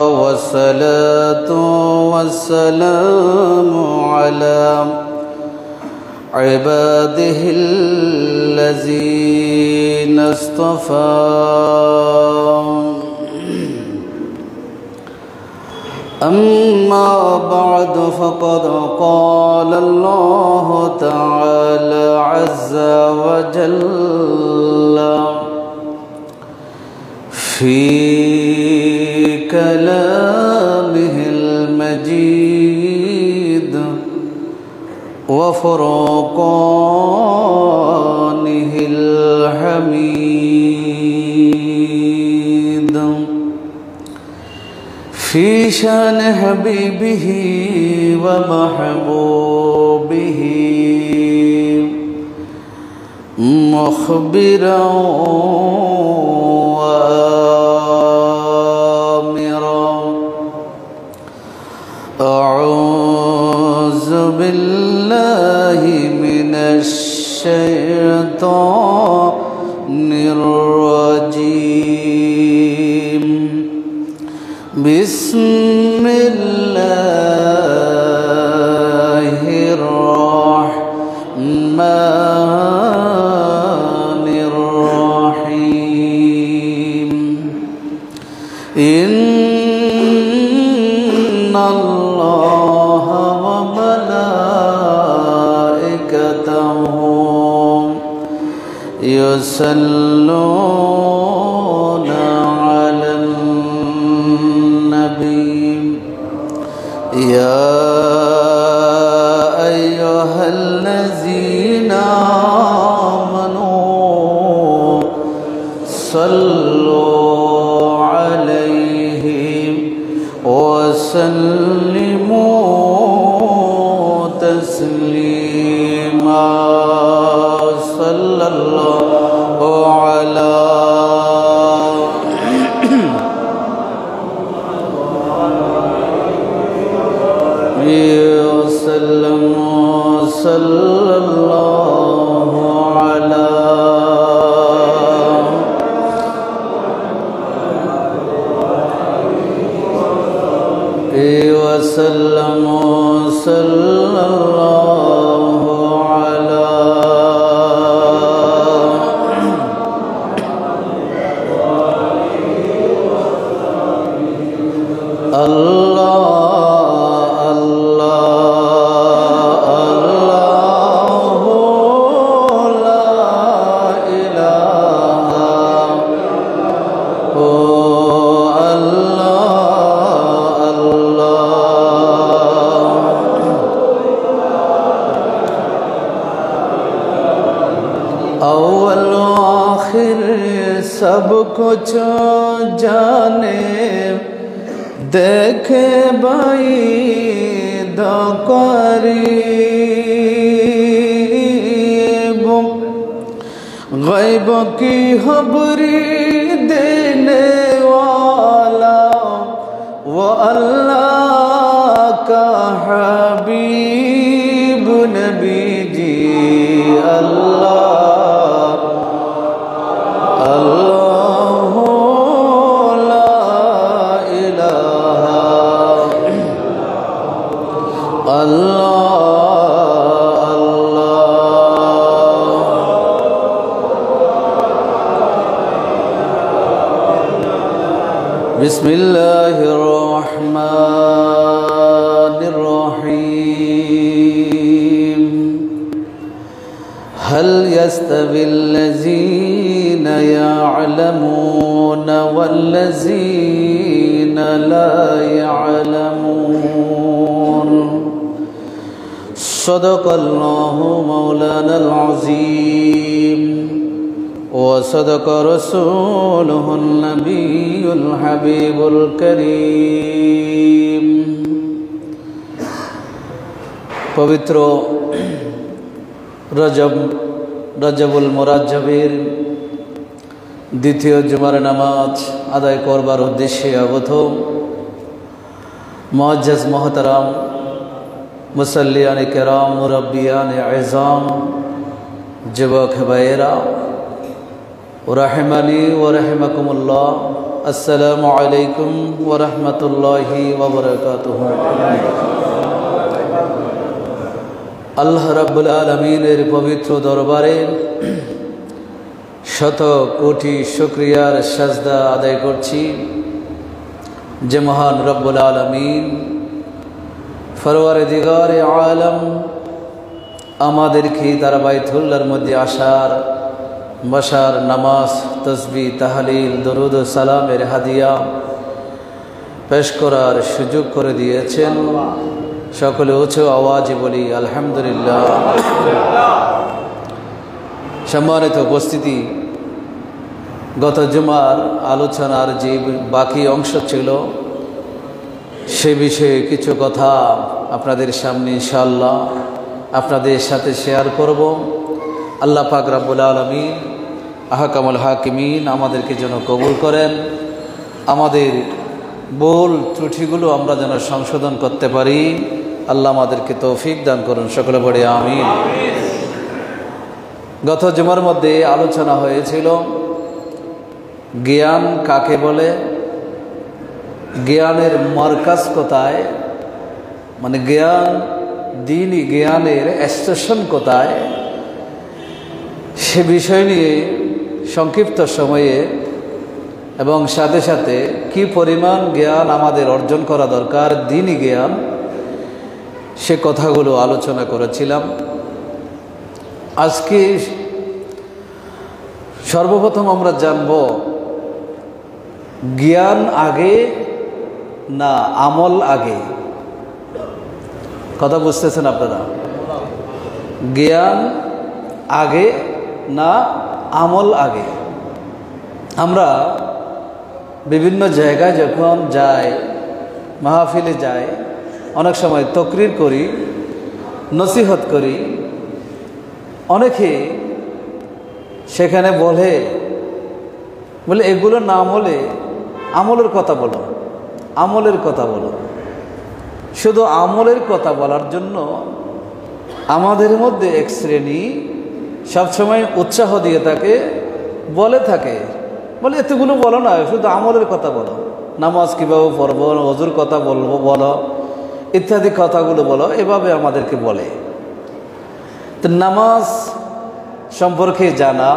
والصلاة والسلام على عباده الذين اصطفى أما بعد فقد قال الله تعالى عز وجل في كلامه المجيد وفرقانه الحميد في شان حبيبه ومحبوبه مخبرا وآمرا أعوذ بالله من الشيطان الرجيم بسم الله الرحمن الرحيم إن الله وملائكته يصلون على النبي يا أيها الذين آمنوا صلوا عليه وسلموا تسليما صلى الله على وسلم صلى الله على وسلم صلى الله على सब कुछ जाने देखे भाई दकरीब गैब की खबरी देने वाला वो अल्लाह का हबीब नबी जी अल्लाह बिस्मिल्लाहिर्रहमानिर्रहीम हल यस्तविल्लज़ीन यअलमून वल्लज़ीन ला यअलमून सदक़ल्लाहु मौलानल अज़ीम वसदक़ रसूलुहुन नबियुल हबीबुल करीम। पवित्र रजबुल मुराज्जबेर द्वितीय जुमार नामाज आदाय करबार उद्देश्ये आगत मुअज्जज मोहतरम मुसल्लियान किराम मुरब्बियान एज़ाम जुबक भाइयेरा रहिमानी व रहिमाकुमुल्लाह আসসালামু আলাইকুম ওয়া রাহমাতুল্লাহি ওয়া বারাকাতুহু। আল্লাহ রাব্বুল আলামিনের পবিত্র দরবারে শত কোটি শুকরিয়ার সাজদা আদায় করছি যে মহান রব্বুল আলামিন ফরওয়ারদিগারে আলম আমাদেরকে তার বাইতুল্লাহর মধ্যে আসার, বসার, নামাজ, তসবিহ, তাহলিল, দরুদ ও সালামের হাদিয়া পেশ করার সুযোগ করে দিয়েছেন। সকলে উঁচু আওয়াজে বলি আলহামদুলিল্লাহ। সম্মানিত উপস্থিতি, গত জুমার আলোচনার যে বাকি অংশ ছিল সে বিষয়ে কিছু কথা আপনাদের সামনে ইনশাআল্লাহ আপনাদের সাথে শেয়ার করব। আল্লাহ পাক রব্বুল আলামিন আহকামুল হাকিমিন আমাদেরকে যেন কবুল করেন, আমাদের ভুল ত্রুটিগুলো আমরা যেন সংশোধন করতে পারি। আল্লাহ আমাদেরকে তৌফিক দান করুন, সকলে বলে আমিন। গত জুমার মধ্যে আলোচনা হয়েছিল জ্ঞান কাকে বলে, জ্ঞানের মার্কাজ কোথায়, মানে জ্ঞান, দ্বীনি জ্ঞানের স্টেশন কোথায়, সে বিষয় নিয়ে সংক্ষিপ্ত সময়ে এবং সাথে সাথে কি পরিমাণ জ্ঞান আমাদের অর্জন করা দরকার, দ্বীনি জ্ঞান, সে কথাগুলো আলোচনা করেছিলাম। আজকে সর্বপ্রথম আমরা জানব জ্ঞান আগে না আমল আগে। কথা বুঝতেছেন আপনারা? জ্ঞান আগে না আমল আগে? আমরা বিভিন্ন জায়গায় যখন যাই, মাহফিলে যাই, অনেক সময় তকরির করি, নসিহত করি, অনেকে সেখানে বলে এগুলো না বলে আমলের কথা বলো, আমলের কথা বলো। শুধু আমলের কথা বলার জন্য আমাদের মধ্যে এক শ্রেণী সবসময় উৎসাহ দিয়ে থাকে, বলে থাকে, বলে এতগুলো বলো না, শুধু আমলের কথা বলো, নামাজ কীভাবে পড়বো, ওযুর কথা বলবো বলো, ইত্যাদি কথাগুলো বলো, এভাবে আমাদেরকে বলে। তো নামাজ সম্পর্কে জানা,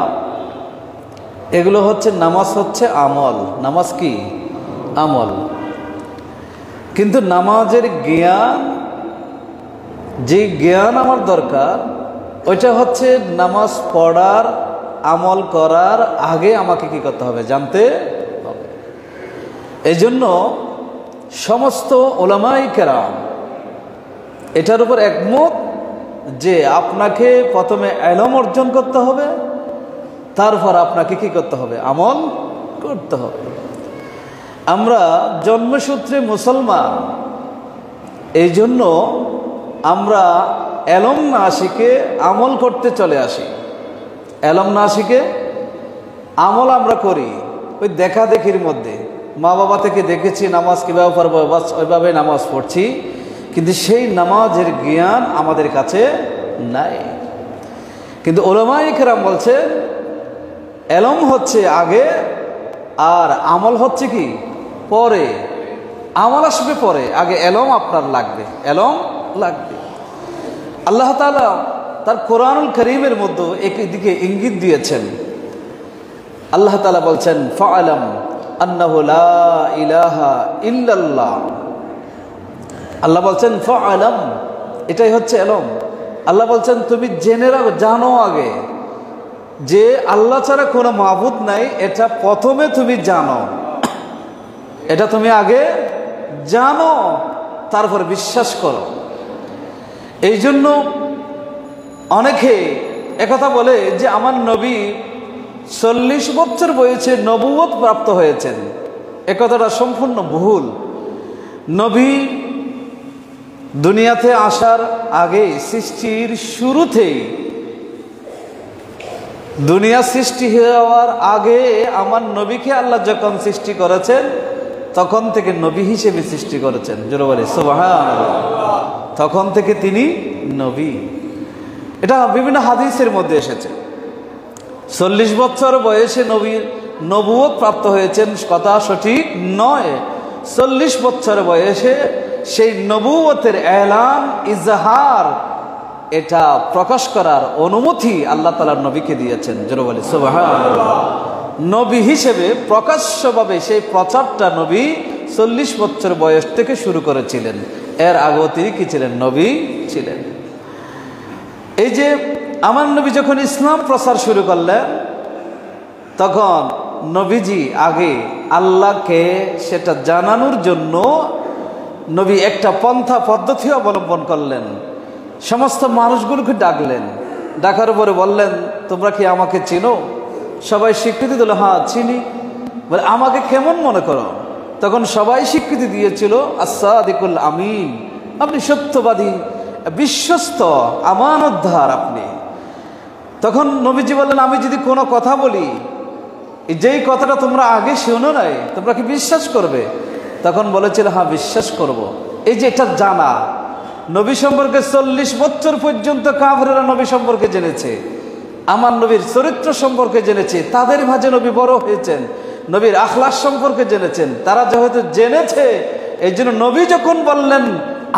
এগুলো হচ্ছে, নামাজ হচ্ছে আমল। নামাজ কি? আমল। কিন্তু নামাজের জ্ঞান, যে জ্ঞান আমার দরকার, ওইটা হচ্ছে নামাজ পড়ার, আমল করার আগে আমাকে কি করতে হবে? জানতে হবে। এই জন্য সমস্ত উলামায়ে কেরাম এটার উপর একমত যে আপনাকে প্রথমে ইলম অর্জন করতে হবে, তারপর আপনাকে কি করতে হবে? আমল করতে হবে। আমরা জন্মসূত্রে মুসলমান, এই জন্য আমরা ইলম না শিখে আমল করতে চলে আসি। ইলম না শিখে আমল আমরা করি ওই দেখা দেখির মধ্যে। মা বাবা থেকে দেখেছি নামাজ কীভাবে পড়বো, বাস ওইভাবে নামাজ পড়ছি, কিন্তু সেই নামাজের জ্ঞান আমাদের কাছে নাই। কিন্তু উলামায়ে কেরাম বলছে ইলম হচ্ছে আগে আর আমল হচ্ছে কি পরে। আমল আসবে পরে, আগে ইলম আপনার লাগবে, ইলম লাগবে। আল্লাহ তাআলা তার কোরআনুল কারীমের মধ্যে একদিকে ইঙ্গিত দিয়েছেন। আল্লাহ তাআলা বলছেন ফাআলাম আন্নাহু লা ইলাহা ইল্লাল্লাহ। আল্লাহ বলছেন ফাআলাম, এটাই হচ্ছে ইলম। আল্লাহ বলছেন তুমি জেনে রাখো, জানো আগে যে আল্লাহ ছাড়া কোনো মাবুদ নাই, এটা প্রথমে তুমি জানো, এটা তুমি আগে জানো, তারপর বিশ্বাস করো। এই জন্য অনেকে একথা বলে যে আমার নবী 40 বছর বয়সে নবুয়ত প্রাপ্ত হয়েছেন। একথাটা সম্পূর্ণ ভুল। নবী দুনিয়াতে আসার আগে, সৃষ্টির শুরুতেই, দুনিয়া সৃষ্টি হওয়ার আগে আমার নবীকে আল্লাহ যখন সৃষ্টি করেছেন তখন থেকে নবী হিসেবে সৃষ্টি করেছেন। জোরে বলে সুবহানাল্লাহ। তখন থেকে তিনি নবী। এটা বিভিন্ন হাদিসের মধ্যে এসেছে। 40 বছর বয়সে নবী নবুয়ত প্রাপ্ত হয়েছেন কথা সঠিক নয়। 40 বছর বয়সে সেই নবুয়তের এলান ইজহার এটা প্রকাশ করার অনুমতি আল্লাহ তাআলা নবীকে দিয়েছেন। জোরে বলি সুবহানাল্লাহ। নবী হিসেবে প্রকাশ্যভাবে সেই প্রচারটা নবী 40 বছর বয়স থেকে শুরু করেছিলেন। এর আগেও তিনি কি ছিলেন? নবী ছিলেন। এই যে আমার নবী যখন ইসলাম প্রচার শুরু করলেন, তখন নবীজি আগে আল্লাহকে সেটা জানানোর জন্য নবী একটা পন্থা পদ্ধতি অবলম্বন করলেন। সমস্ত মানুষগুলোকে ডাকলেন, ডাকার পরে বললেন, তোমরা কি আমাকে চিনো? সবাই স্বীকৃতি দিল, হ্যাঁ চিনি। বলে, আমাকে কেমন মনে করো? তখন সবাই স্বীকৃতি দিয়েছিল, আস-সাদিকুল আমিন, আপনি সত্যবাদী, বিশ্বস্ত, আমানতদার আপনি। তখন নবীজি বললেন, আমি যদি কোনো কথা বলি, যেই কথাটা তোমরা আগে শোনো নাই, তোমরা কি বিশ্বাস করবে? তখন বলেছিল, হ্যাঁ বিশ্বাস করব। এই যে এটা জানা, নবী সম্পর্কে 40 বছর পর্যন্ত কাফেররা নবী সম্পর্কে জেনেছে, আমার নবীর চরিত্র সম্পর্কে জেনেছে, তাদের মাঝে নবী বড় হয়েছেন, নবীর আখলাক সম্পর্কে জেনেছেন। তারা যেহেতু জেনেছে, এই জন্য নবী যখন বললেন,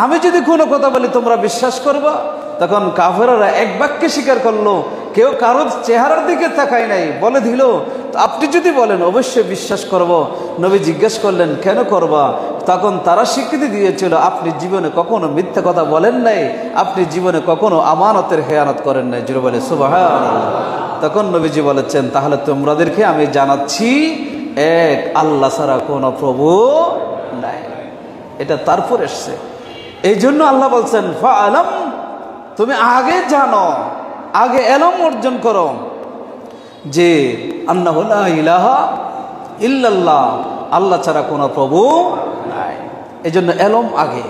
আমি যদি কোনো কথা বলি তোমরা বিশ্বাস করবা, তখন কাফেররা এক বাক্যে স্বীকার করলো। কেউ কারোর চেহারার দিকে তাকায় নাই, বলে দিল, আপনি যদি বলেন অবশ্যই বিশ্বাস করব। নবী জিজ্ঞেস করলেন, কেন করবা? তখন তারা স্বীকৃতি দিয়েছিল, আপনি জীবনে কখনো মিথ্যা কথা বলেন নাই, আপনি জীবনে কখনো আমানতের খেয়ানত করেন নাই। জোরে বলে সুবহানাল্লাহ। তখন নবীজি বলেছেন, তাহলে তোমাদেরকে আমি জানাচ্ছি, এক আল্লাহ ছাড়া কোনো প্রভু নাই। এটা তারপর এসছে। এই জন্য আল্লাহ বলছেন, ফাআলাম, তুমি আগে জানো, আগে এলম অর্জন করো যে আন্নাহু লা ইলাহা ইল্লাল্লাহ, আল্লাহ ছাড়া কোনো প্রভু নাই। এই জন্য এলম আগে।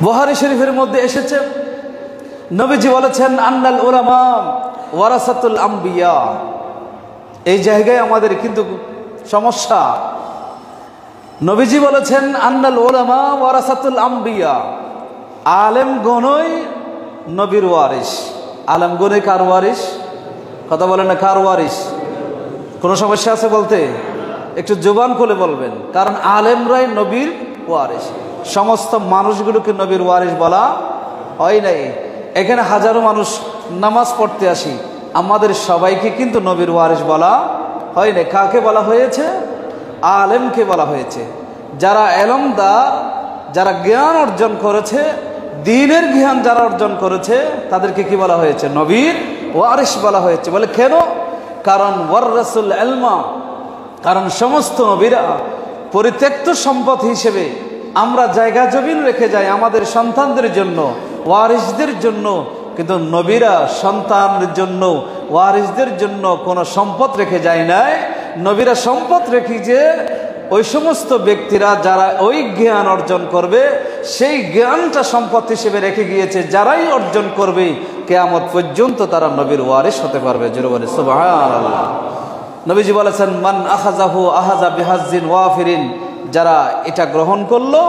বুখারী শরীফের মধ্যে এসেছে, নবীজি বলেছেন, আন্নাল উলামা ওয়ারাসাতুল আম্বিয়া। এই জায়গায় আমাদের কিন্তু সমস্যা। নবীজি বলেছেন, আন্নাল উলামা ওয়ারাসাতুল আম্বিয়া, আলেমগণই নবীর ওয়ারিস। আলেমগণই কার ওয়ারিস? কথা বলেন না, কার ওয়ারিস? কোনো সমস্যা আছে বলতে? একটু জবান খুলে বলবেন, কারণ আলেমরাই নবীর ওয়ারিস। সমস্ত মানুষগুলোকে নবীর ওয়ারিস বলা হয় নাই। এখানে হাজারো মানুষ নামাজ পড়তে আসি, আমাদের সবাইকে কিন্তু নবীর ওয়ারিস বলা হয় নাই। কাকে বলা হয়েছে? আলেমকে বলা হয়েছে। যারা এলমদার, যারা জ্ঞান অর্জন করেছে, দ্বীনের জ্ঞান যারা অর্জন করেছে, তাদেরকে কি বলা হয়েছে? নবীর ওয়ারিস বলা হয়েছে। বলে কেন? কারণ ওয়ারাসুল ইলমা, কারণ সমস্ত নবীরা পরিত্যক্ত সম্পদ হিসেবে আমরা জায়গা জমিন রেখে যাই আমাদের সন্তানদের জন্য, ওয়ারিসদের জন্য। কিন্তু নবীরা সন্তানের জন্য, ওয়ারিসদের জন্য কোনো সম্পদ রেখে যায় নাই। নবীরা সম্পদ রেখে যে ওই সমস্ত ব্যক্তিরা যারা ওই জ্ঞান অর্জন করবে, সেই জ্ঞানটা সম্পদ হিসেবে রেখে গিয়েছে। যারাই অর্জন করবে, কিয়ামত পর্যন্ত তারা নবীর ওয়ারিস হতে পারবে। জোরে বলে সুবহানাল্লাহ। নবীজি বলেছেন, মান আখাযাহু আহাযা বিহাজ্জিন ওয়াফিরিন, যারা এটা গ্রহণ করলো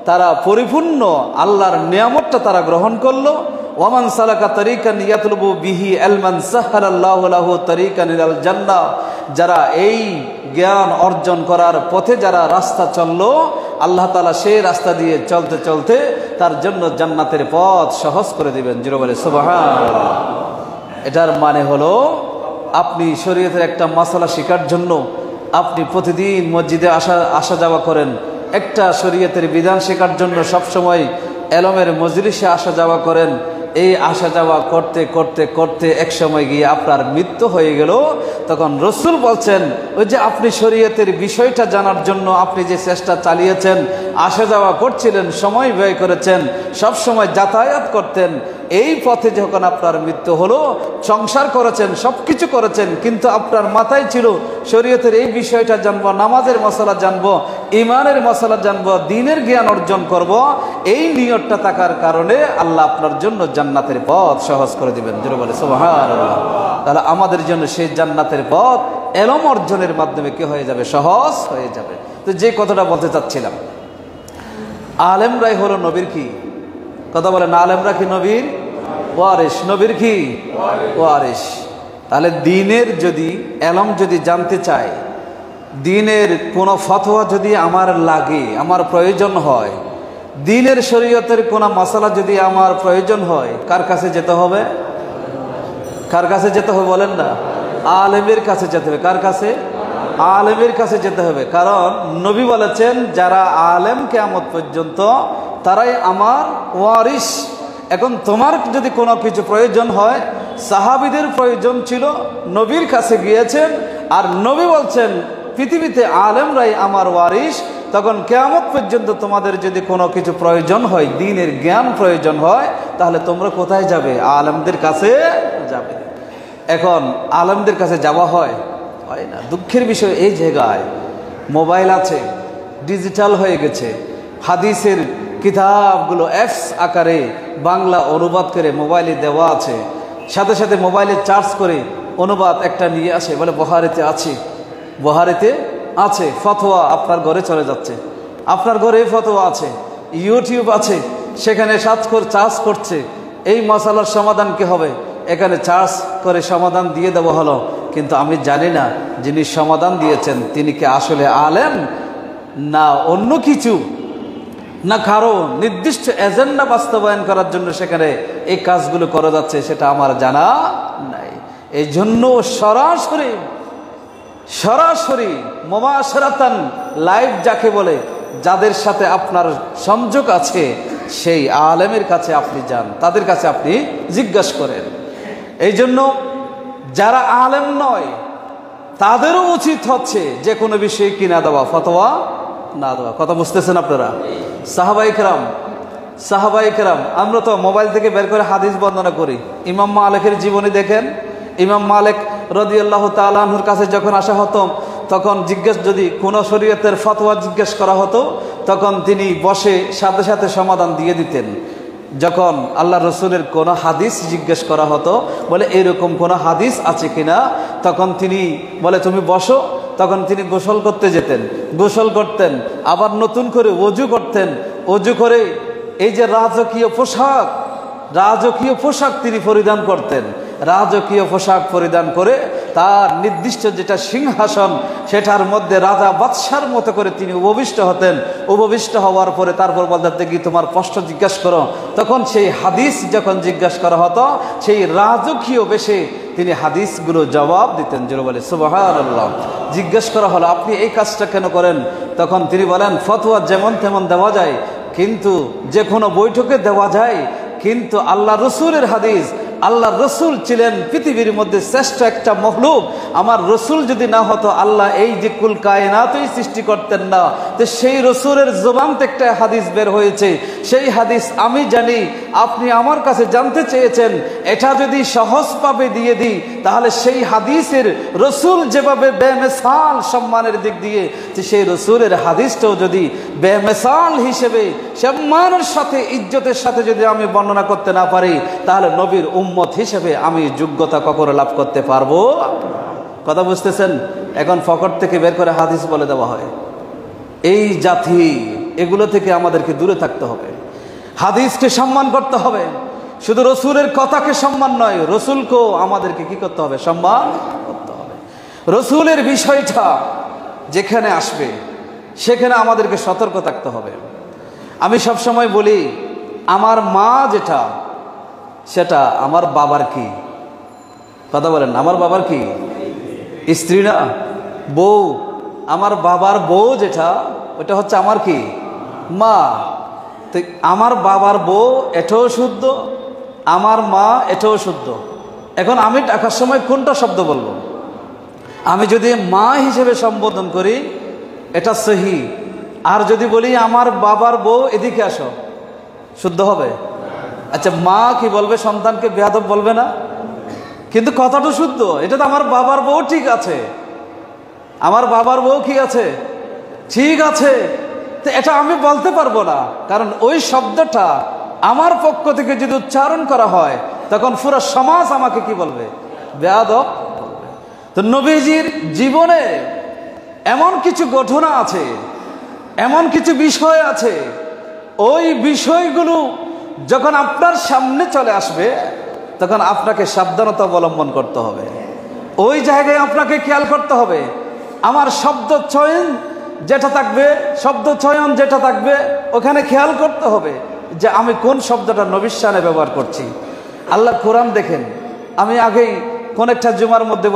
তারা পরিপূর্ণ আল্লাহর নিয়ামতটা তারা গ্রহণ করলো। ওয়ামান সালাকা তরিকান ইয়াতলুবু বিহি ইলমান সাহালাল্লাহু লাহু তরিকান ইলাল জান্নাহ, যারা এই জ্ঞান অর্জন করার পথে যারা রাস্তা চললো, আল্লাহ তাআলা সেই রাস্তা দিয়ে চলতে চলতে তার জন্য জান্নাতের পথ সহজ করে দিবেন। জোরে বলে সুবহানাল্লাহ। এটার মানে হলো, আপনি শরীয়তের একটা মাসালা শেখার জন্য আপনি প্রতিদিন মসজিদে আসা যাওয়া করেন, একটা শরীয়তের বিধান শেখার জন্য সবসময় এলমের মজলিসে আসা যাওয়া করেন। এই আসা যাওয়া করতে করতে করতে এক সময় গিয়ে আপনার মৃত্যু হয়ে গেল। তখন রসুল বলছেন, ওই যে আপনি শরীয়তের বিষয়টা জানার জন্য আপনি যে চেষ্টা চালিয়েছেন, আসা যাওয়া করছিলেন, সময় ব্যয় করেছেন, সব সময় যাতায়াত করতেন, এই পথে যখন আপনার মৃত্যু হলো, সংসার করেছেন, সব কিছু করেছেন, কিন্তু আপনার মাথায় ছিল শরীয়তের এই বিষয়টা জানবো, নামাজের মশলা জানবো, ইমানের মশলা জানবো, দ্বীনের জ্ঞান অর্জন করব। এই নিয়তটা থাকার কারণে আল্লাহ আপনার জন্য জান্নাতের পথ সহজ করে দিবেন। জোরে বলে সুবহানাল্লাহ। তাহলে আমাদের জন্য সেই জান্নাতের পথ এলম অর্জনের মাধ্যমে কি হয়ে যাবে? সহজ হয়ে যাবে। তো যে কথাটা বলতে চাচ্ছিলাম, আলেমরাই হলো নবীর কি? কথা বলেন, আলেমরা কি নবীর ওয়ারিস? নবীর কি ওয়ারিস? তাহলে দিনের যদি এলম যদি জানতে চাই, দিনের কোনো ফতোয়া যদি আমার লাগে, আমার প্রয়োজন হয়, দিনের শরীয়তের কোনো মাসালা যদি আমার প্রয়োজন হয়, কার কাছে যেতে হবে? কার কাছে যেতে হবে বলেন না? আলেমের কাছে যেতে হবে। কার কাছে? আলেমের কাছে যেতে হবে। কারণ নবী বলেছেন, যারা আলেম কিয়ামত পর্যন্ত তারাই আমার ওয়ারিস। এখন তোমার যদি কোনো কিছু প্রয়োজন হয়, সাহাবীদের প্রয়োজন ছিল, নবীর কাছে গিয়েছেন, আর নবী বলছেন পৃথিবীতে আলেমরাই আমার ওয়ারিস। তখন কিয়ামত পর্যন্ত তোমাদের যদি কোনো কিছু প্রয়োজন হয়, দ্বীনের জ্ঞান প্রয়োজন হয়, তাহলে তোমরা কোথায় যাবে? আলেমদের কাছে যাবে। এখন আলেমদের কাছে যাওয়া হয় না। দুঃখের বিষয় এই জায়গায় মোবাইল আছে, ডিজিটাল হয়ে গেছে, হাদিসের কিতাবগুলো অ্যাপস আকারে বাংলা অনুবাদ করে মোবাইলে দেওয়া আছে, সাথে সাথে মোবাইলে চার্জ করে অনুবাদ একটা নিয়ে আসে, বলে বুখারীতে আছে, বুখারীতে আছে, ফতোয়া আপনার ঘরে চলে যাচ্ছে, আপনার ঘরে ফতোয়া আছে, ইউটিউব আছে, সেখানে চার্জ করছে, এই মশালার সমাধান কি হবে, এখানে চার্জ করে সমাধান দিয়ে দেওয়া হলো। কিন্তু আমি জানি না যিনি সমাধান দিয়েছেন তিনি কি আসলে আলেম না অন্য কিছু, না কারো নির্দিষ্ট এজেন্ডা বাস্তবায়ন করার জন্য সেখানে এই কাজগুলো করা যাচ্ছে, সেটা আমার জানা নাই। এই জন্য সরাসরি মুবাশারাতান লাইভ যাকে বলে, যাদের সাথে আপনার সংযোগ আছে, সেই আলেমের কাছে আপনি যান, তাদের কাছে আপনি জিজ্ঞাসা করেন। এই জন্য যারা আলেম নয় তাদেরও উচিত হচ্ছে যে কোনো বিষয়ে কি না দেওয়া, ফতোয়া না দেওয়া। কথা বুঝতেছেন আপনারা? সাহাবায়ে কেরাম আমরা তো মোবাইল থেকে বের করে হাদিস বর্ণনা করি। ইমাম মালিকের জীবনী দেখেন, ইমাম মালিক রাদিয়াল্লাহু তাআলা আনহুর কাছে যখন আসা হতো, তখন যদি কোনো শরীয়তের ফতোয়া জিজ্ঞেস করা হতো, তখন তিনি বসে সাথে সাথে সমাধান দিয়ে দিতেন। যখন আল্লাহ রসুলের কোনো হাদিস জিজ্ঞেস করা হতো, বলে এরকম কোনো হাদিস আছে কিনা, তখন তিনি বলে তুমি বসো, তখন তিনি গোসল করতে যেতেন, গোসল করতেন, আবার নতুন করে ওযু করতেন, ওযু করে এই যে রাজকীয় পোশাক তিনি পরিধান করতেন, রাজকীয় পোশাক পরিধান করে তার নির্দিষ্ট যেটা সিংহাসন, সেটার মধ্যে রাজা বাদশার মতো করে তিনি উপবিষ্ট হতেন। উপবিষ্ট হওয়ার পরে তারপর বলতে কি তোমার প্রশ্ন জিজ্ঞাসা করো, তখন সেই হাদিস যখন জিজ্ঞাসা করা হতো, সেই রাজকীয় বেশে তিনি হাদিসগুলো জবাব দিতেন। জোরে বলে সুবহানাল্লাহ। জিজ্ঞাসা করা হলো আপনি এই কাজটা কেন করেন, তখন তিনি বলেন ফতোয়া যেমন তেমন দেওয়া যায়, কিন্তু যে কোনো বৈঠকে দেওয়া যায়, কিন্তু আল্লাহ রসুলের হাদিস, আল্লাহ রসুল ছিলেন পৃথিবীর মধ্যে শ্রেষ্ঠ একটা মখলুক। আমার রসুল যদি না হতো, আল্লাহ এই যে কুল কায়নাতই সৃষ্টি করতেন না। তো সেই রসুলের জবান থেকে একটা হাদিস বের হয়েছে, সেই হাদিস আমি জানি, আপনি আমার কাছে জানতে চেয়েছেন, এটা যদি সহজভাবে দিয়ে দিই, তাহলে সেই হাদিসের রসুল যেভাবে বেমিসাল সম্মানের দিক দিয়ে, সেই রসুলের হাদিসটাও যদি বেমিসাল হিসেবে সম্মানের সাথে, ইজ্জতের সাথে যদি আমি বর্ণনা করতে না পারি, তাহলে নবীর উম্মত হিসেবে আমি যোগ্যতা কখনো লাভ করতে পারবো? কথা বুঝতেছেন? এখন পকেট থেকে বের করে হাদিস বলে দেওয়া হয়। এই জাতি, এগুলো থেকে আমাদেরকে দূরে থাকতে হবে। হাদিসকে সম্মান করতে হবে, শুধু রসুলের কথাকে সম্মান নয়, রসুলকেও আমাদেরকে কি করতে হবে? সম্মান করতে হবে। রসুলের বিষয়টা যেখানে আসবে সেখানে আমাদেরকে সতর্ক থাকতে হবে। আমি সবসময় বলি, আমার মা যেটা, সেটা আমার বাবার কি? কথা বলেন, আমার বাবার কি? স্ত্রী না, বউ। আমার বাবার বউ যেটা, ওটা হচ্ছে আমার কি? মা। তো আমার বাবার বউ এটাও শুদ্ধ, আমার মা এটাও শুদ্ধ। এখন আমি ডাকার সময় কোনটা শব্দ বলবো? আমি যদি মা হিসেবে সম্বোধন করি, এটা সহি। আর যদি বলি আমার বাবার বউ, এদিকে আসো, শুদ্ধ হবে? আচ্ছা, মা কি বলবে? সন্তানকে বেয়াদব বলবে না? কিন্তু কথাটা শুদ্ধ। এটা তো আমার বাবার বউ, ঠিক আছে, আমার বাবার বউ কি আছে, ঠিক আছে। তো এটা আমি বলতে পারবো না, কারণ ওই শব্দটা আমার পক্ষ থেকে যদি উচ্চারণ করা হয়, তখন পুরো সমাজ আমাকে কি বলবে? বেয়াদব বলবে। তো নবীজির জীবনে এমন কিছু ঘটনা আছে, এমন কিছু বিষয় আছে, ওই বিষয়গুলো যখন আপনার সামনে চলে আসবে, তখন আপনাকে সাবধানতা অবলম্বন করতে হবে। ওই জায়গায় আপনাকে খেয়াল করতে হবে। আমার শব্দ চয়ন যেটা থাকবে ওখানে খেয়াল করতে হবে যে আমি কোন শব্দটা নবীর শানে ব্যবহার করছি। আল্লাহ কোরআন দেখেন, আমি আগেই কোন একটা জুমার মধ্যে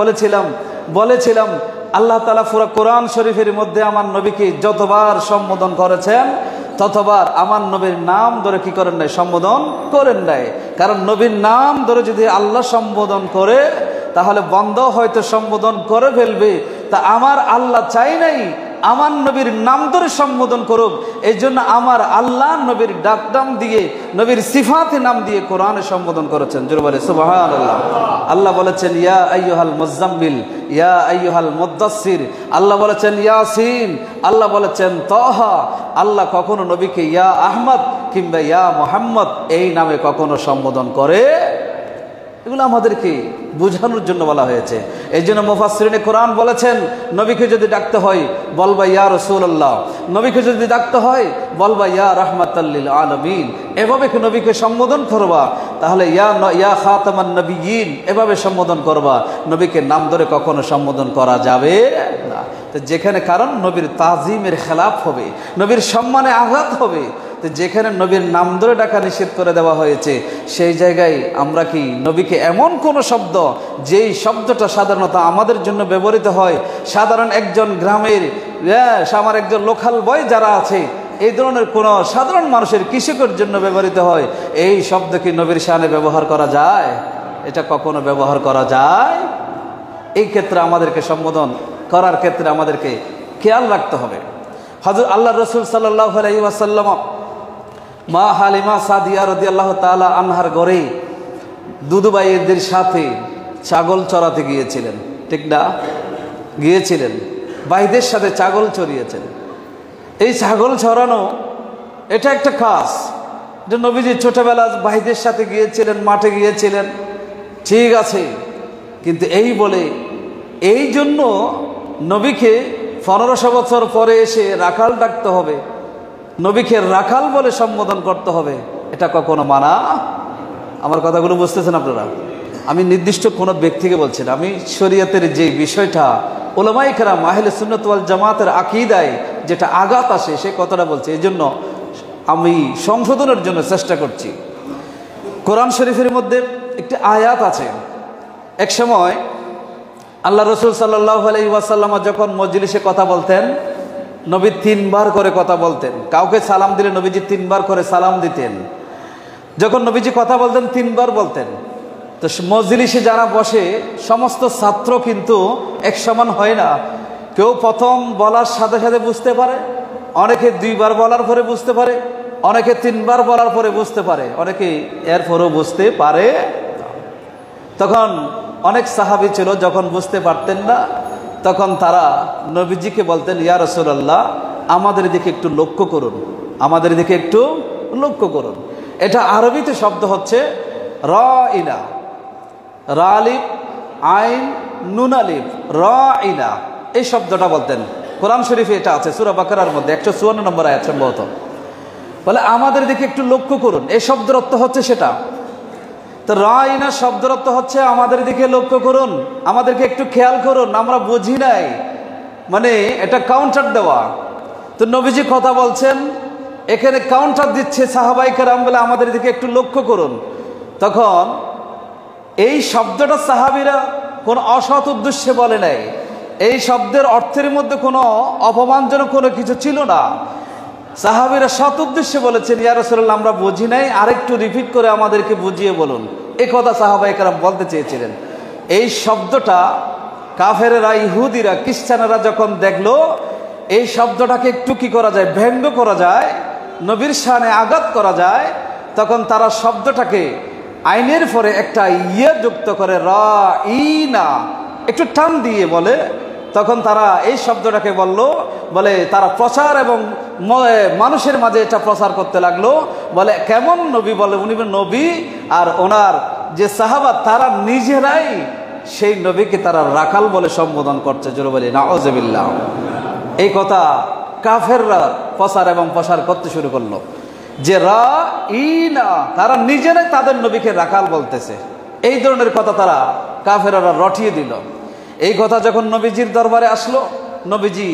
বলেছিলাম আল্লাহ তাআলা পুরো কোরআন শরীফের মধ্যে আমার নবীকে যতবার সম্বোধন করেছেন ততবার আমার নবীর নাম ধরে কি করেন নাই? সম্বোধন করেন নাই। কারণ নবীর নাম ধরে যদি আল্লাহ সম্বোধন করে তাহলে বন্ধ হয়তো সম্বোধন করে ফেলবে। তা আমার আল্লাহ চাই নাই আমার নবীর নাম ধরে সম্বোধন করুক, এই জন্য আমার আল্লাহ নবীর ডাকনাম দিয়ে, নবীর সিফাতে নাম দিয়ে কোরআনে সম্বোধন করেছেন। জোরে বলে সুবহানাল্লাহ। আল্লাহ বলেছেন ইয়া আইয়ুহাল মুযাম্মিল, ইয়া আইয়ুহাল মুদ্দাসসির, আল্লাহ বলেছেন ইয়াসিন, আল্লাহ বলেছেন তাহা। আল্লাহ কখনো নবীকে ইয়া আহমদ কিংবা ইয়া মুহাম্মদ এই নামে কখনো সম্বোধন করে। এগুলো আমাদেরকে বোঝানোর জন্য বলা হয়েছে। এই জন্য মুফাসসিরিনে কোরআন বলেছেন নবীকে যদি ডাকতে হয় বলবা ইয়া রাসূলুল্লাহ, নবীকে যদি ডাকতে হয় বলবা ইয়া রাহমাতাল লিল আলামিন। এভাবে কি নবীকে সম্বোধন করবা, তাহলে ইয়া খাতামান নবিয়্যিন এভাবে সম্বোধন করবা। নবীকে নাম ধরে কখনো সম্বোধন করা যাবে না। তো যেখানে কারণ নবীর তাজিমের খেলাফ হবে, নবীর সম্মানে আঘাত হবে, তো যেখানে নবীর নাম ধরে ডাকা নিষেধ করে দেওয়া হয়েছে সেই জায়গায় আমরা কি নবীকে এমন কোন শব্দ যেই শব্দটা সাধারণত আমাদের জন্য ব্যবহৃত হয়, সাধারণ একজন গ্রামের আমার একজন লোকাল বয় যারা আছে এই ধরনের কোন সাধারণ মানুষের কৃষকের জন্য ব্যবহৃত হয়, এই শব্দ কি নবীর শানে ব্যবহার করা যায়? এটা কখনো ব্যবহার করা যায়? এই ক্ষেত্রে আমাদেরকে সম্বোধন করার ক্ষেত্রে আমাদেরকে খেয়াল রাখতে হবে। হযরত আল্লাহ রাসূল সাল্লাল্লাহু আলাইহি ওয়াসাল্লাম মা হালিমা সাদিয়া রাদিয়াল্লাহু তাআলা আনহার ঘরে দুদুভাইদের সাথে ছাগল চড়াতে গিয়েছিলেন, ঠিক না? গিয়েছিলেন, ভাইদের সাথে ছাগল চড়িয়েছেন। এই ছাগল চড়ানো এটা একটা কাজ যে নবীজি ছোটবেলা ভাইদের সাথে গিয়েছিলেন, মাঠে গিয়েছিলেন, ঠিক আছে, কিন্তু এই বলে এই জন্য নবীকে 1500 বছর পরে এসে রাখাল ডাকতে হবে, নবীকে রাখাল বলে সম্বোধন করতে হবে, এটা কখনো মানা? আমার কথাগুলো বুঝতেছেন আপনারা? আমি নির্দিষ্ট কোনো ব্যক্তিকে বলছি না, আমি শরীয়তের যে বিষয়টা উলামায়ে কেরাম আহলে সুন্নাত ওয়াল জামাতের আকীদায় যেটা আঘাত আসে সেই কথাটা বলছি। এই জন্য আমি সংশোধনের জন্য চেষ্টা করছি। কোরআন শরীফের মধ্যে একটি আয়াত আছে, এক সময় আল্লাহ রাসূল সাল্লাল্লাহু আলাইহি ওয়াসাল্লাম যখন মজলিসে কথা বলতেন নবী 3 বার করে কথা বলতেন। কাউকে সালাম দিলে নবীজি 3 বার করে সালাম দিতেন। যখন নবীজি কথা বলতেন 3 বার বলতেন। তো মজলিসে যারা বসে সমস্ত ছাত্র কিন্তু এক সমান হয় না। কেউ প্রথম বলার সাথে সাথে বুঝতে পারে, অনেকে 2 বার বলার পরে বুঝতে পারে, অনেকে 3 বার বলার পরে বুঝতে পারে, অনেকে এরপরও বুঝতে পারে। তখন অনেক সাহাবী ছিল যখন বুঝতে পারতেন না তখন তারা নবীজিকে বলতেন ইয়া রাসূলুল্লাহ আমাদের দিকে একটু লক্ষ্য করুন, আমাদের দিকে একটু লক্ষ্য করুন। এটা আরবিতে শব্দ হচ্ছে রাইনা, রালিফ আইন নুন আলিফ, রাইনা, এই শব্দটা বলতেন। কোরআন শরীফে এটা আছে সূরা বাকারার মধ্যে 154 নম্বর আয়াত সম্ভবত। বলে আমাদের দিকে একটু লক্ষ্য করুন, এই শব্দের অর্থ হচ্ছে সেটা। তো রাইনা শব্দের অর্থ হচ্ছে আমাদের দিকে লক্ষ্য করুন, আমাদেরকে একটু খেয়াল করুন, আমরা বুঝি নাই, মানে এটা কাউন্টার দেওয়া। তো নবীজি কথা বলছেন, এখানে কাউন্টার দিচ্ছে সাহাবায়ে কেরাম বলে আমাদের দিকে একটু লক্ষ্য করুন। তখন এই শব্দটা সাহাবীরা কোনো অসৎ উদ্দেশ্যে বলে নাই, এই শব্দের অর্থের মধ্যে কোনো অপমানজনক কোনো কিছু ছিল না। সাহাবীরা সৎ উদ্দেশ্যে বলেছেন ইয়া রাসূলুল্লাহ আমরা বুঝি নাই, আরেকটু রিপিট করে আমাদেরকে বুঝিয়ে বলুন, এই কথা সাহাবায়ে কেরাম বলতে চেয়েছিলেন। এই শব্দটা কাফেরেরা, ইহুদিরা, খ্রিস্টানেরা যখন দেখলো এই শব্দটাকে একটু কি করা যায়, ব্যঙ্গ করা যায়, নবীর শানে আঘাত করা যায়, তখন তারা শব্দটাকে আইনের পরে একটা ইয়ে যুক্ত করে রাইনা, একটু টান দিয়ে বলে। তখন তারা এই শব্দটাকে বলে তারা প্রচার এবং মানুষের মাঝে এটা প্রচার করতে লাগলো। বলে কেমন নবী, বলে উনি নবী আর ওনার যে সাহাবা তারা নিজেরাই সেই নবীকে তারা রাখাল বলে সম্বোধন করছে। জোরে বলি নাউযুবিল্লাহ। এই কথা কাফেররা প্রচার এবং প্রসার করতে শুরু করলো যে রাইনা, তারা নিজেরাই তাদের নবীকে রাখাল বলতেছে। এই ধরনের কথা তারা কাফেররা রটিয়ে দিল। এই কথা যখন নবীজির দরবারে আসলো, নবীজি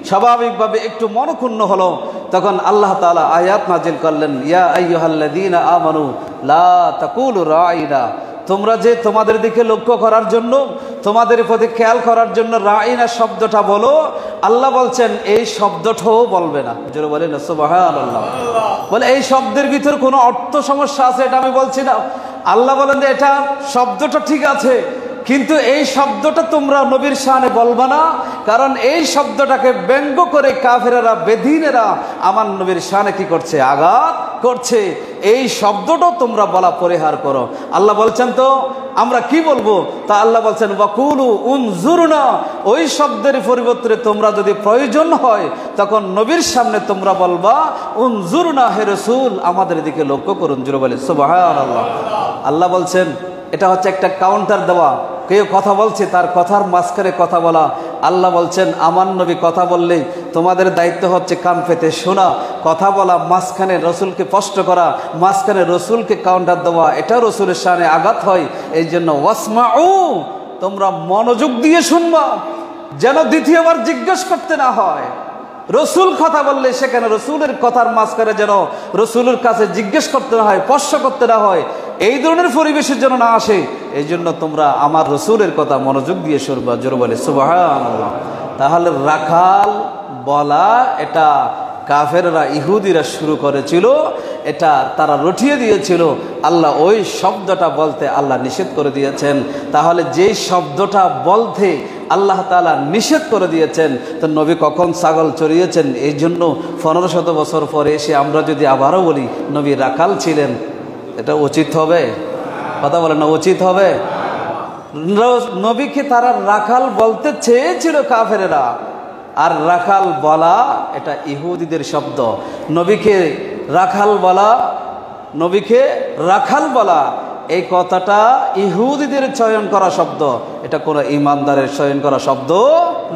স্বাভাবিকভাবে একটু মনক্ষুণ্ণ হলো। তখন আল্লাহ তাআলা আয়াত নাজিল করলেন, ইয়া আইয়ুহাল্লাযীনা আমানু লা তাকুলু রাঈনা, তোমরা যে তোমাদের দিকে লক্ষ্য করার জন্য, তোমাদের প্রতি খেয়াল করার জন্য রাঈনা শব্দটা বলো, আল্লাহ বলছেন এই শব্দটাও বলবে না। জোরে বলেন না সুবহানাল্লাহ। বলে এই শব্দের ভিতর কোনো অর্থ সমস্যা আছে এটা আমি বলছি না। আল্লাহ বলেন যে এটা শব্দটা ঠিক আছে, কিন্তু এই শব্দটা তোমরা নবীর শানে বলবা না, কারণ এই শব্দটাকে ব্যঙ্গ করে কাফেরেরা, বেদীনেরা আমার নবীর শানে কি করছে? আঘাত করছে। এই শব্দটাও তোমরা বলা পরিহার করো। আল্লাহ বলছেন তো আমরা কি বলবো? তা আল্লাহ বলছেন ওয়াকুলু উনজুরনা, ওই শব্দের পরিবর্তে তোমরা যদি প্রয়োজন হয় তখন নবীর সামনে তোমরা বলবা উনজুরনা, হে রাসূল আমাদের দিকে লক্ষ্য করুন। জোরে বলে সুবহানাল্লাহ। আল্লাহ বলছেন এটা হচ্ছে একটা কাউন্টার দেওয়া। কেউ কথা বলছে, তার কথার মাঝখানে কথা বলা। আল্লাহ বলছেন আমার নবী কথা বললে তোমাদের দায়িত্ব হচ্ছে কান পেতে শোনা, কথা বলা, মাঝখানে রসুলকে স্পষ্ট করা, মাঝখানে রসুলকে কাউন্টার দেওয়া, এটা রসুলের শানে আঘাত হয়। এই জন্য ওয়াসমাউ, তোমরা মনোযোগ দিয়ে শুনবা, যেন দ্বিতীয়বার জিজ্ঞেস করতে না হয়। রসুল কথা বললে সেখানে রসুলের কথার মাঝখানে যেন রসুলের কাছে জিজ্ঞেস করতে না হয়, স্পর্শ করতে না হয়, এই ধরনের পরিবেশের জন্য না আসে। এই জন্য তোমরা আমার রসুলের কথা মনোযোগ দিয়ে শুনবা। জোরে বলে সুবহানাল্লাহ। তাহলে রাখাল বলা এটা কাফেররা, ইহুদিরা শুরু করেছিল, এটা তারা রটিয়ে দিয়েছিল। আল্লাহ ওই শব্দটা বলতে আল্লাহ নিষেধ করে দিয়েছেন। তাহলে যেই শব্দটা বলতে আল্লাহ তাআলা নিষেধ করে দিয়েছেন, তো নবী কখন ছাগল চড়িয়েছেন? এই জন্য 1500 বছর পরে এসে আমরা যদি আবারও বলি নবী রাখাল ছিলেন, এটা উচিত হবে? কথা বলেন না, উচিত হবে? নবীকে তারা রাখাল বলতে চেয়েছিল কাফেরেরা, আর রাখাল বলা এটা ইহুদিদের শব্দ। নবীকে রাখাল বলা, নবীকে রাখাল বলা এই কথাটা ইহুদিদের চয়ন করা শব্দ, এটা কোনো ইমানদারের চয়ন করা শব্দ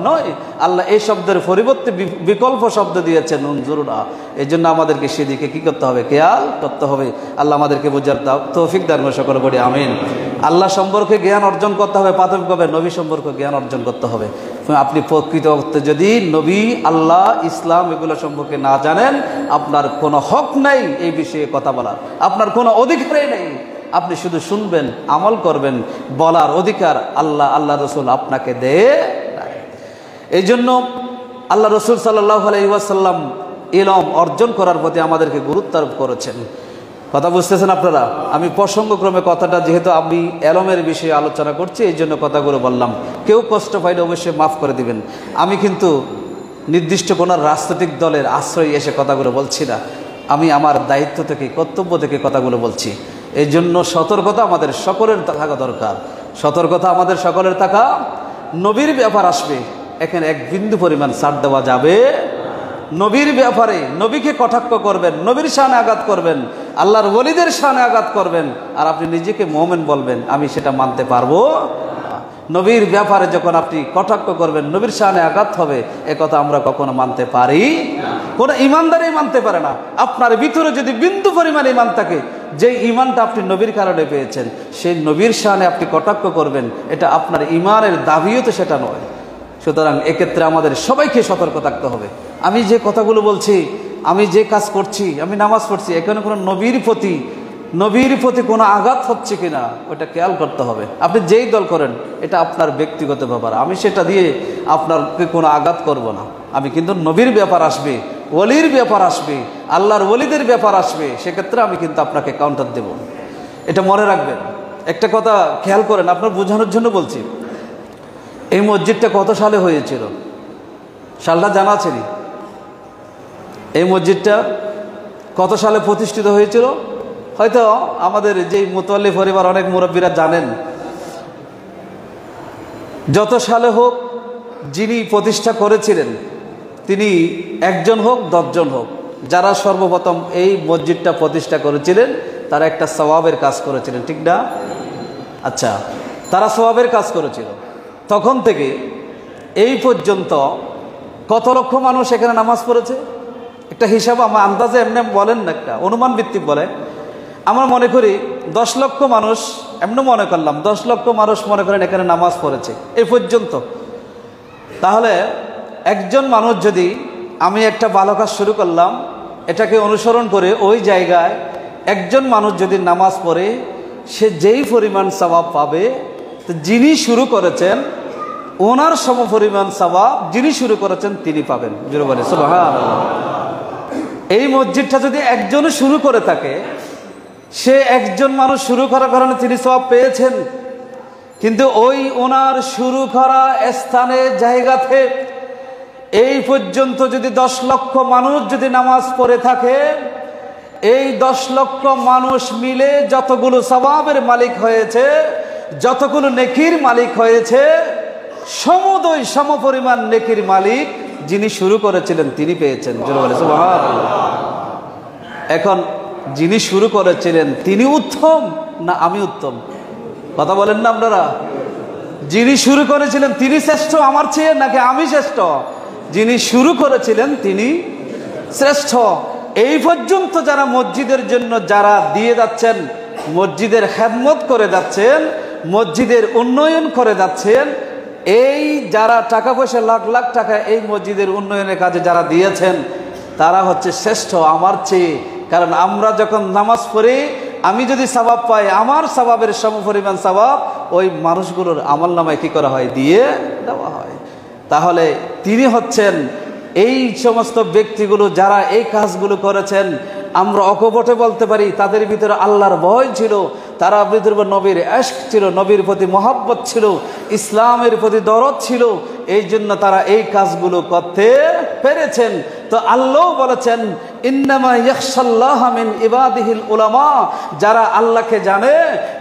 নয়। আল্লাহ এই শব্দের পরিবর্তে বিকল্প শব্দ দিয়েছেন উনজুরনা। এই জন্য আমাদেরকে সেদিকে কি করতে হবে? খেয়াল করতে হবে। আল্লাহ আমাদেরকে বুঝার তৌফিক দান করে, সকলে বলি আমিন। আল্লাহ সম্পর্কে জ্ঞান অর্জন করতে হবে, প্রাথমিকভাবে নবী সম্পর্কে জ্ঞান অর্জন করতে হবে। আপনি প্রকৃত অর্থে যদি নবী, আল্লাহ, ইসলাম এগুলো সম্পর্কে না জানেন, আপনার কোনো হক নেই এই বিষয়ে কথা বলার, আপনার কোনো অধিকারই নেই। আপনি শুধু শুনবেন, আমল করবেন, বলার অধিকার আল্লাহ রসুল আপনাকে দেয়। এই জন্য আল্লাহ রসুল সাল্লাল্লাহু আলাইহি ওয়াসাল্লাম ইলম অর্জন করার প্রতি আমাদেরকে গুরুত্ব আরোপ করেছেন। কথা বুঝতেছেন আপনারা? আমি প্রসঙ্গক্রমে কথাটা, যেহেতু আমি এলমের বিষয়ে আলোচনা করছি এই জন্য কথাগুলো বললাম। কেউ কষ্ট পাইলে অবশ্যই মাফ করে দিবেন। আমি কিন্তু নির্দিষ্ট কোনো রাজনৈতিক দলের আশ্রয় এসে কথাগুলো বলছি না। আমি আমার দায়িত্ব থেকে, কর্তব্য থেকে কথাগুলো বলছি। এই জন্য সতর্কতা আমাদের সকলের থাকা দরকার। সতর্কতা আমাদের সকলের থাকা। নবীর ব্যাপার আসবে, এখানে এক বিন্দু পরিমাণ ছাড় দেওয়া যাবে। নবীর ব্যাপারে নবীকে কটাক্ষ করবেন, নবীর শানে আঘাত করবেন, আল্লাহর ওলিদের শানে আঘাত করবেন, আর আপনি নিজেকে মুমিন বলবেন, আমি সেটা মানতে পারবো। নবীর ব্যাপারে যখন আপনি কটাক্ষ করবেন, নবীর শানে আঘাত হবে, এ কথা আমরা কখনো মানতে পারি? কোনো ইমানদারই মানতে পারে না। আপনার ভিতরে যদি বিন্দু পরিমাণ ইমান থাকে, যে ইমানটা আপনি নবীর কারণে পেয়েছেন, সেই নবীর শানে আপনি কটাক্ষ করবেন, এটা আপনার ইমানের দাবিও তো সেটা নয়। সুতরাং এক্ষেত্রে আমাদের সবাইকে সতর্ক থাকতে হবে। আমি যে কথাগুলো বলছি, আমি যে কাজ করছি, আমি নামাজ পড়ছি, এখানে কোনো নবীর প্রতি কোনো আঘাত হচ্ছে কিনা ওটা খেয়াল করতে হবে। আপনি যেই দল করেন এটা আপনার ব্যক্তিগত ব্যাপার, আমি সেটা দিয়ে আপনাকে কোনো আঘাত করব না। আমি কিন্তু নবীর ব্যাপার আসবে, ওলির ব্যাপার আসবে, আল্লাহর ওলিদের ব্যাপার আসবে, সেক্ষেত্রে আমি কিন্তু আপনাকে কাউন্টার দেব। এটা মনে রাখবেন। একটা কথা খেয়াল করেন, আপনার বোঝানোর জন্য বলছি। এই মসজিদটা কত সালে হয়েছিল? সালটা জানা আছে? এই মসজিদটা কত সালে প্রতিষ্ঠিত হয়েছিল? হয়তো আমাদের যেই মুতাল্লি পরিবার অনেক মুরব্বীরা জানেন। যত সালে হোক, যিনি প্রতিষ্ঠা করেছিলেন তিনি একজন হোক, 10 জন হোক, যারা সর্বপ্রথম এই মসজিদটা প্রতিষ্ঠা করেছিলেন তারা একটা সওয়াবের কাজ করেছিলেন, ঠিক না? আচ্ছা, তারা সওয়াবের কাজ করেছিল। তখন থেকে এই পর্যন্ত কত লক্ষ মানুষ এখানে নামাজ পড়েছে? একটা হিসাব আমার আন্দাজে এমনি বলেন না, একটা অনুমান ভিত্তিক বলে। আমরা মনে করি 10 লক্ষ মানুষ এমন মনে করলাম 10 লক্ষ মানুষ মনে করেন এখানে নামাজ পড়েছে এই পর্যন্ত। তাহলে একজন মানুষ যদি, আমি একটা ভালো কাজ শুরু করলাম, এটাকে অনুসরণ করে ওই জায়গায় একজন মানুষ যদি নামাজ পড়ে, সে যেই পরিমাণ সওয়াব পাবে, তো যিনি শুরু করেছেন ওনার সমপরিমাণ সওয়াব যিনি শুরু করেছেন তিনি পাবেন। জোরে বলে সুবহানাল্লাহ। এই মসজিদটা যদি একজনও শুরু করে থাকে, সে একজন মানুষ শুরু করার কারণে তিনি সওয়াব পেয়েছেন, কিন্তু ওই ওনার শুরু করা স্থানে জায়গাতে এই পর্যন্ত যদি 10 লক্ষ মানুষ যদি নামাজ পড়ে থাকে, এই 10 লক্ষ মানুষ মিলে যতগুলো সওয়াবের মালিক হয়েছে, যতগুলো নেকির মালিক হয়েছে, সমুদয় সমপরিমাণ নেকির মালিক যিনি শুরু করেছিলেন তিনি পেয়েছেন। জোরে বলে সুবহানাল্লাহ। এখন যিনি শুরু করেছিলেন তিনি উত্তম না আমি উত্তম? কথা বলেন না আপনারা? যিনি শুরু করেছিলেন তিনি শ্রেষ্ঠ আমার চেয়ে, নাকি আমি শ্রেষ্ঠ? যিনি শুরু করেছিলেন তিনি শ্রেষ্ঠ। এই পর্যন্ত যারা মসজিদের জন্য যারা দিয়ে যাচ্ছেন, মসজিদের খেদমত করে যাচ্ছেন, মসজিদের উন্নয়ন করে যাচ্ছেন, এই যারা টাকা পয়সা লাখ লাখ টাকা এই মসজিদের উন্নয়নের কাজে যারা দিয়েছেন, তারা হচ্ছে শ্রেষ্ঠ আমার চেয়ে। কারণ আমরা যখন নামাজ পড়ি, আমি যদি সওয়াব পাই, আমার সওয়াবের সমপরিমাণ সওয়াব ওই মানুষগুলোর আমলনামায় কি করা হয়? দিয়ে দেওয়া হয়। তাহলে তিনি হচ্ছেন এই সমস্ত ব্যক্তিগুলো যারা এই কাজগুলো করেছেন, আমরা অকপটে বলতে পারি তাদের ভিতরে আল্লাহর ভয় ছিল, তারা ভিতরে নবীর ইশক ছিল, নবীর প্রতি মহব্বত ছিল, ইসলামের প্রতি দরদ ছিল, এই জন্য তারা এই কাজগুলো করতে পেরেছেন। তো আল্লাহ বলেছেন ইন্নামা ইয়াখশাল্লাহ মিন ইবাদিহিল উলামা, যারা আল্লাহকে জানে,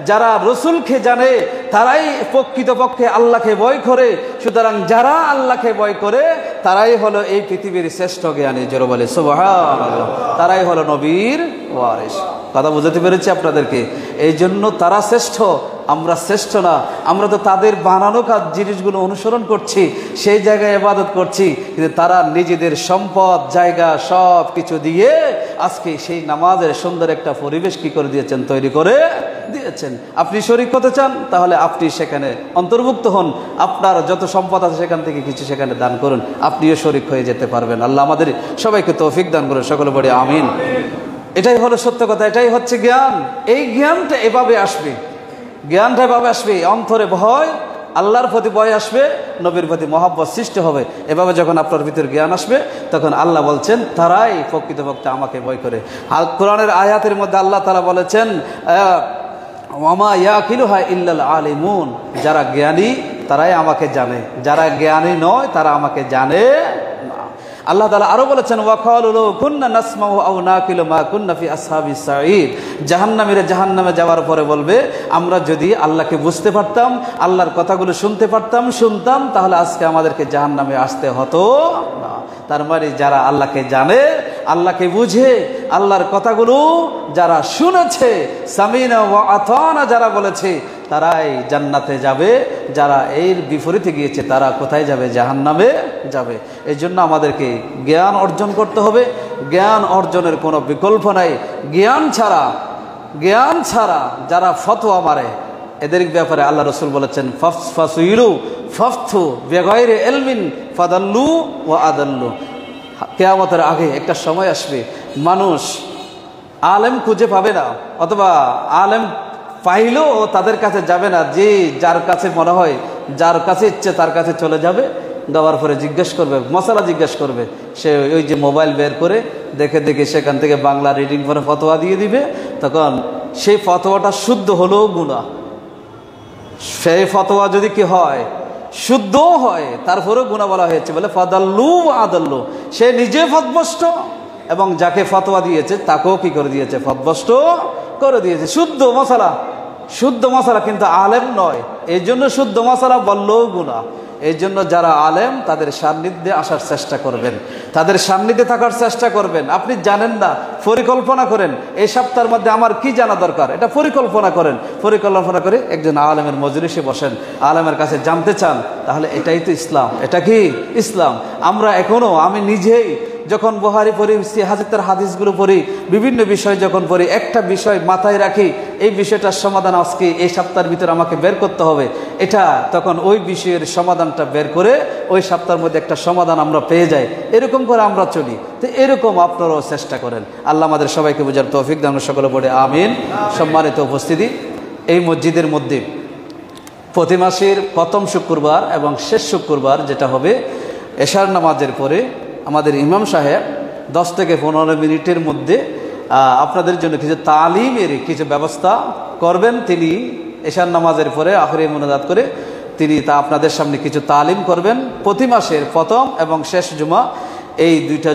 যারা রসুলকে জানে, তারাই প্রকৃতপক্ষে আল্লাহকে ভয় করে। সুতরাং যারা আল্লাহকে ভয় করে তারাই হলো এই পৃথিবীর শ্রেষ্ঠ জ্ঞানী। জোরে বলে সুবহানাল্লাহ। তারাই হলো নবীর ওয়ারিস। কথা বুঝাতে পেরেছি আপনাদেরকে? এই জন্য তারা শ্রেষ্ঠ, আমরা শ্রেষ্ঠ না। আমরা তো তাদের বানানো কাজ জিনিসগুলো অনুসরণ করছি, সেই জায়গায় ইবাদত করছি, কিন্তু তারা নিজেদের সম্পদ জায়গা সব কিছু দিয়ে আজকে সেই নামাজের সুন্দর একটা পরিবেশ কি করে দিয়েছেন? তৈরি করে দিয়েছেন। আপনি শরীক হতে চান, তাহলে আপনি সেখানে অন্তর্ভুক্ত হন, আপনার যত সম্পদ আছে সেখান থেকে কিছু সেখানে দান করুন, আপনিও শরীক হয়ে যেতে পারবেন। আল্লাহ আমাদের সবাইকে তৌফিক দান করুন, সকলে বলি আমিন। এটাই হলো সত্য কথা, এটাই হচ্ছে জ্ঞান। এই জ্ঞানটা এভাবে আসবে, জ্ঞানটা এভাবে আসবে, অন্তরে ভয়, আল্লাহর প্রতি ভয় আসবে, নবীর প্রতি মহব্বত সৃষ্টি হবে। এভাবে যখন আপনার ভিতরে জ্ঞান আসবে, তখন আল্লাহ বলছেন তারাই প্রকৃতপক্ষে আমাকে ভয় করে। আর কোরআনের আয়াতের মধ্যে আল্লাহ তাআলা বলেছেন ওয়ামা ইয়াকিলুহা ইল্লাল আলিমুন, যারা জ্ঞানী তারাই আমাকে জানে, যারা জ্ঞানী নয় তারা আমাকে জানে না। আল্লাহ তাআলা আরো বলেছেন ওয়াকালু লাউ কুন্না নাসমাউ আও নাকিলু মা কুন্না ফি আসহাবিস সাঈদ, জাহান্নামীরা জাহান্নামে যাওয়ার পরে বলবে আমরা যদি আল্লাহকে বুঝতে পারতাম, আল্লাহর কথাগুলো শুনতে পারতাম, শুনতাম, তাহলে আজকে আমাদেরকে জাহান্নামে আসতে হতো না। তার মানে যারা আল্লাহকে জানে, আল্লাহকে বুঝে, আল্লাহর কথাগুলো যারা শুনেছে, সামিনা ওয়া আতানা যারা বলেছে, তারাই জান্নাতে যাবে। যারা এর বিপরীতে গিয়েছে তারা কোথায় যাবে? জাহান্নামে যাবে। এই জন্য আমাদেরকে জ্ঞান অর্জন করতে হবে। জ্ঞান অর্জনের কোনো বিকল্প নাই। জ্ঞান ছাড়া যারা ফতোয়া মারে, এদের ব্যাপারে আল্লাহ রসুল বলেছেন ফাসইলু ফাফতু বিগাইরি ইলমিন ফাদাল্লু ওয়া আদাল্লু। কিয়ামতের আগে একটা সময় আসবে, মানুষ আলেম খুঁজে পাবে না, অথবা আলেম পাইলেও তাদের কাছে যাবে না। যে যার কাছে মনে হয়, যার কাছে ইচ্ছে তার কাছে চলে যাবে, যাওয়ার পরে জিজ্ঞেস করবে, মশালা জিজ্ঞেস করবে, সে ওই যে মোবাইল বের করে দেখে দেখে সেখান থেকে বাংলা রিডিং করে ফতোয়া দিয়ে দিবে। তখন সেই ফতোয়াটা শুদ্ধ হলেও গুনাহ, সেই ফতোয়া যদি কি হয় শুদ্ধও হয় তারপরেও গুনাহ বলা হয়েছে, বলে ফাদাল্লু আদাল্লু। সে নিজে ফতভ্রষ্ট এবং যাকে ফতোয়া দিয়েছে তাকেও কি করে দিয়েছে? ফতভ্রষ্ট করে দিয়েছে। শুদ্ধ মশালা কিন্তু আলেম নয়, এই জন্য শুদ্ধ মশালা বললেও গুনাহ। এই জন্য যারা আলেম তাদের সান্নিধ্যে আসার চেষ্টা করবেন, তাদের সান্নিধ্যে থাকার চেষ্টা করবেন। আপনি জানেন না, পরিকল্পনা করেন এই সপ্তাহের মধ্যে আমার কি জানা দরকার, এটা পরিকল্পনা করেন। পরিকল্পনা করে একজন আলেমের মজলিসে বসেন, আলেমের কাছে জানতে চান, তাহলে এটাই তো ইসলাম। এটা কি ইসলাম? আমরা এখনো, আমি নিজেই যখন বুখারী পড়ি, হাদিসের হাদিসগুলো পড়ি, বিভিন্ন বিষয় যখন পড়ি, একটা বিষয় মাথায় রাখি, এই বিষয়টার সমাধান আজকে এই সপ্তাহের ভিতরে আমাকে বের করতে হবে, এটা তখন ওই বিষয়ের সমাধানটা বের করে ওই সপ্তাহের মধ্যে একটা সমাধান আমরা পেয়ে যাই। এরকম করে আমরা চলি। তো এরকম আপনারাও চেষ্টা করেন। আল্লাহ আমাদের সবাইকে বোঝার তৌফিক দান, সকলে পড়ে আমিন। সম্মানিত উপস্থিতি, এই মসজিদের মধ্যে প্রতি মাসের প্রথম শুক্রবার এবং শেষ শুক্রবার যেটা হবে এশার নামাজের পরে আমাদের ইমাম সাহেব 10 থেকে 15 মিনিটের মধ্যে আপনাদের জন্য কিছু তালিমের কিছু ব্যবস্থা করবেন। তিনি এশার নামাজের পরে আখেরি মুনাজাত করে তিনি তা আপনাদের সামনে কিছু তালিম করবেন। প্রতি মাসের প্রথম এবং শেষ জুমা, এই দুইটা